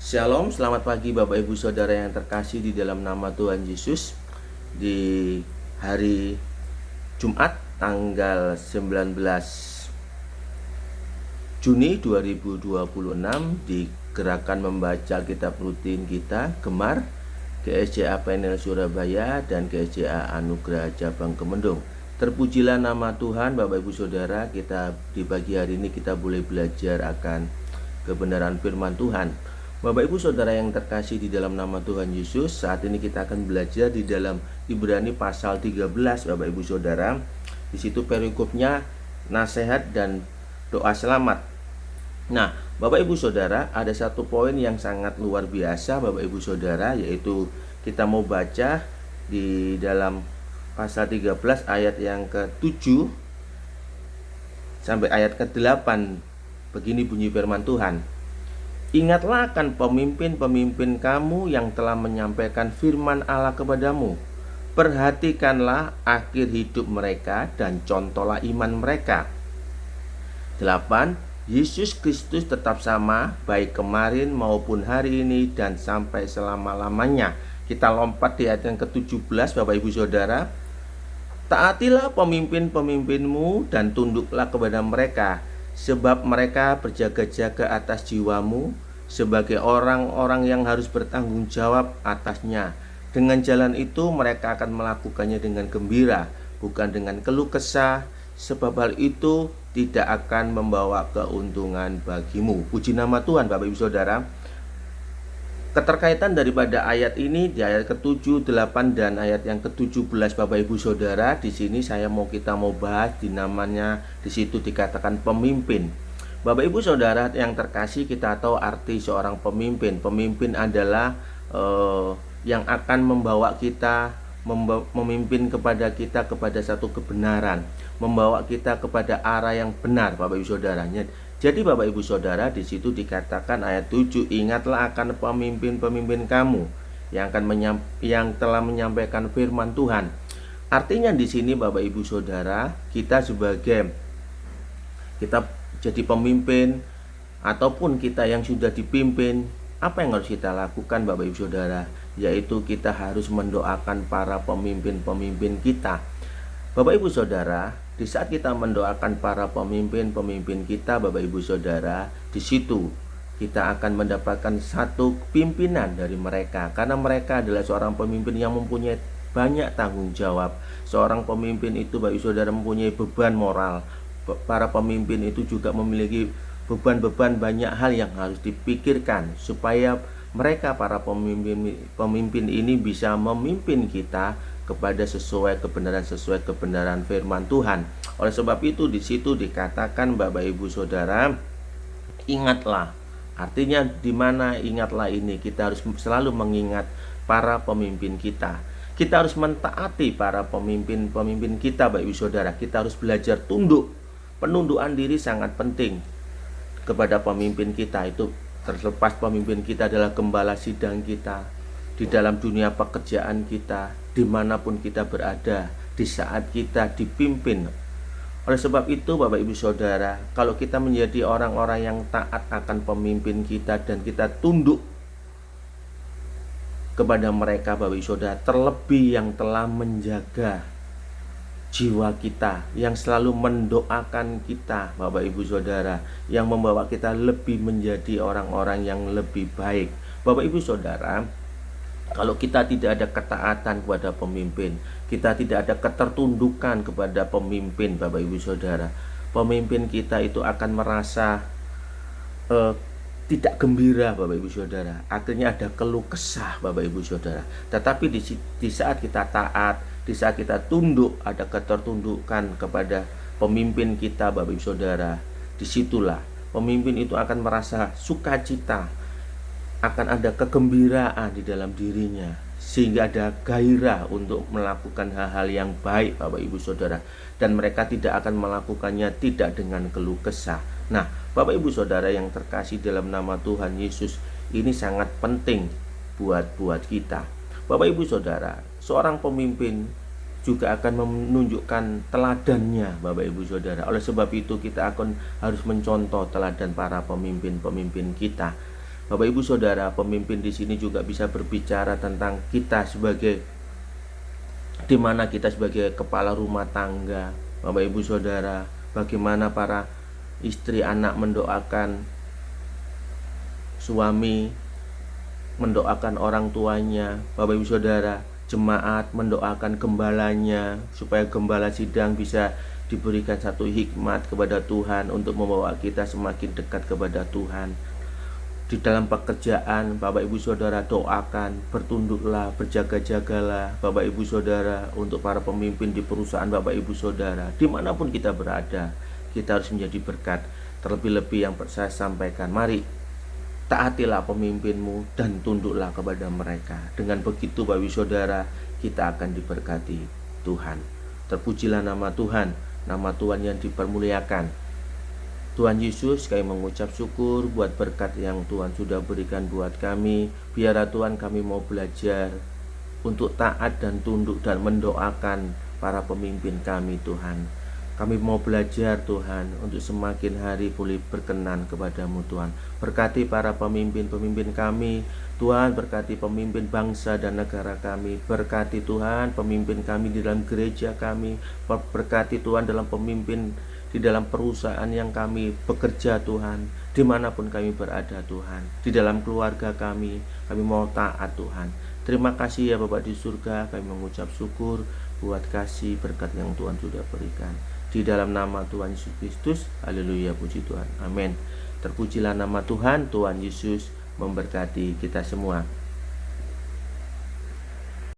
Shalom, selamat pagi Bapak Ibu Saudara yang terkasih di dalam nama Tuhan Yesus. Di hari Jumat tanggal 19 Juni 2026 di gerakan membaca kitab rutin kita Gemar GSJA Panel Surabaya dan GSJA Anugerah Cabang Kemendung. Terpujilah nama Tuhan Bapak Ibu Saudara. Kita di pagi hari ini kita boleh belajar akan kebenaran firman Tuhan. Bapak Ibu Saudara yang terkasih di dalam nama Tuhan Yesus, saat ini kita akan belajar di dalam Ibrani pasal 13 Bapak Ibu Saudara. Di situ perikopnya nasihat dan doa selamat. Nah, Bapak Ibu Saudara, ada satu poin yang sangat luar biasa Bapak Ibu Saudara, yaitu kita mau baca di dalam pasal 13 ayat yang ke-7 sampai ayat ke-8. Begini bunyi firman Tuhan. Ingatlah akan pemimpin-pemimpin kamu yang telah menyampaikan firman Allah kepadamu. Perhatikanlah akhir hidup mereka dan contohlah iman mereka. 8. Yesus Kristus tetap sama, baik kemarin maupun hari ini dan sampai selama-lamanya. Kita lompat di ayat yang ke-17 Bapak Ibu Saudara. Taatilah pemimpin-pemimpinmu dan tunduklah kepada mereka, sebab mereka berjaga-jaga atas jiwamu sebagai orang-orang yang harus bertanggung jawab atasnya. Dengan jalan itu mereka akan melakukannya dengan gembira, bukan dengan keluh kesah, sebab hal itu tidak akan membawa keuntungan bagimu. Puji nama Tuhan Bapak Ibu Saudara. Keterkaitan daripada ayat ini di ayat ke-7, 8 dan ayat yang ke-17 Bapak Ibu Saudara, di sini kita mau bahas di namanya di situ dikatakan pemimpin. Bapak Ibu Saudara yang terkasih, kita tahu arti seorang pemimpin. Pemimpin adalah yang akan membawa kita memimpin kepada kita kepada satu kebenaran, membawa kita kepada arah yang benar Bapak Ibu Saudaranya. Jadi Bapak Ibu Saudara, di situ dikatakan ayat 7, ingatlah akan pemimpin-pemimpin kamu yang telah menyampaikan firman Tuhan. Artinya di sini Bapak Ibu Saudara, kita jadi pemimpin ataupun kita yang sudah dipimpin, apa yang harus kita lakukan Bapak Ibu Saudara? Yaitu kita harus mendoakan para pemimpin-pemimpin kita. Bapak Ibu Saudara, di saat kita mendoakan para pemimpin-pemimpin kita Bapak Ibu Saudara, di situ kita akan mendapatkan satu pimpinan dari mereka, karena mereka adalah seorang pemimpin yang mempunyai banyak tanggung jawab. Seorang pemimpin itu Bapak Ibu Saudara mempunyai beban moral. Para pemimpin itu juga memiliki beban-beban banyak hal yang harus dipikirkan supaya mereka para pemimpin ini bisa memimpin kita kepada sesuai kebenaran firman Tuhan. Oleh sebab itu di situ dikatakan Bapak Ibu Saudara, ingatlah. Artinya di mana ingatlah ini? Kita harus selalu mengingat para pemimpin kita. Kita harus mentaati para pemimpin kita Bapak Ibu Saudara. Kita harus belajar tunduk. Penundukan diri sangat penting kepada pemimpin kita. Itu terlepas pemimpin kita adalah gembala sidang kita, di dalam dunia pekerjaan kita, dimanapun kita berada, di saat kita dipimpin. Oleh sebab itu Bapak Ibu Saudara, kalau kita menjadi orang-orang yang taat akan pemimpin kita dan kita tunduk kepada mereka Bapak Ibu Saudara, terlebih yang telah menjaga jiwa kita, yang selalu mendoakan kita Bapak Ibu Saudara, yang membawa kita lebih menjadi orang-orang yang lebih baik. Bapak Ibu Saudara, kalau kita tidak ada ketaatan kepada pemimpin, kita tidak ada ketertundukan kepada pemimpin Bapak Ibu Saudara, pemimpin kita itu akan merasa tidak gembira Bapak Ibu Saudara. Akhirnya ada keluh kesah Bapak Ibu Saudara. Tetapi di saat kita taat, di saat kita tunduk, ada ketertundukan kepada pemimpin kita Bapak Ibu Saudara, disitulah pemimpin itu akan merasa sukacita, akan ada kegembiraan di dalam dirinya, sehingga ada gairah untuk melakukan hal-hal yang baik Bapak Ibu Saudara, dan mereka tidak akan melakukannya tidak dengan keluh kesah. Nah Bapak Ibu Saudara yang terkasih dalam nama Tuhan Yesus, ini sangat penting buat kita. Bapak Ibu Saudara, seorang pemimpin juga akan menunjukkan teladannya Bapak Ibu Saudara. Oleh sebab itu kita harus mencontoh teladan para pemimpin-pemimpin kita. Bapak Ibu Saudara, pemimpin di sini juga bisa berbicara tentang kita sebagai, di mana kita sebagai kepala rumah tangga. Bapak Ibu Saudara, bagaimana para istri anak mendoakan suami, mendoakan orang tuanya. Bapak Ibu Saudara, jemaat mendoakan gembalanya supaya gembala sidang bisa diberikan satu hikmat kepada Tuhan untuk membawa kita semakin dekat kepada Tuhan. Di dalam pekerjaan, Bapak Ibu Saudara doakan, bertunduklah, berjaga-jagalah Bapak Ibu Saudara, untuk para pemimpin di perusahaan Bapak Ibu Saudara. Dimanapun kita berada, kita harus menjadi berkat. Terlebih-lebih yang saya sampaikan, mari taatilah pemimpinmu dan tunduklah kepada mereka. Dengan begitu Bapak Ibu Saudara, kita akan diberkati Tuhan. Terpujilah nama Tuhan, nama Tuhan yang dipermuliakan. Tuhan Yesus, kami mengucap syukur buat berkat yang Tuhan sudah berikan buat kami. Biarlah Tuhan, kami mau belajar untuk taat dan tunduk dan mendoakan para pemimpin kami Tuhan. Kami mau belajar Tuhan untuk semakin hari boleh berkenan kepadamu Tuhan. Berkati para pemimpin-pemimpin kami Tuhan, berkati pemimpin bangsa dan negara kami. Berkati Tuhan pemimpin kami di dalam gereja kami. Berkati Tuhan dalam pemimpin di dalam perusahaan yang kami bekerja Tuhan, dimanapun kami berada Tuhan, di dalam keluarga kami mau taat Tuhan. Terima kasih ya Bapak di surga, kami mengucap syukur buat kasih berkat yang Tuhan sudah berikan. Di dalam nama Tuhan Yesus Kristus, haleluya, puji Tuhan, amin. Terpujilah nama Tuhan, Tuhan Yesus memberkati kita semua.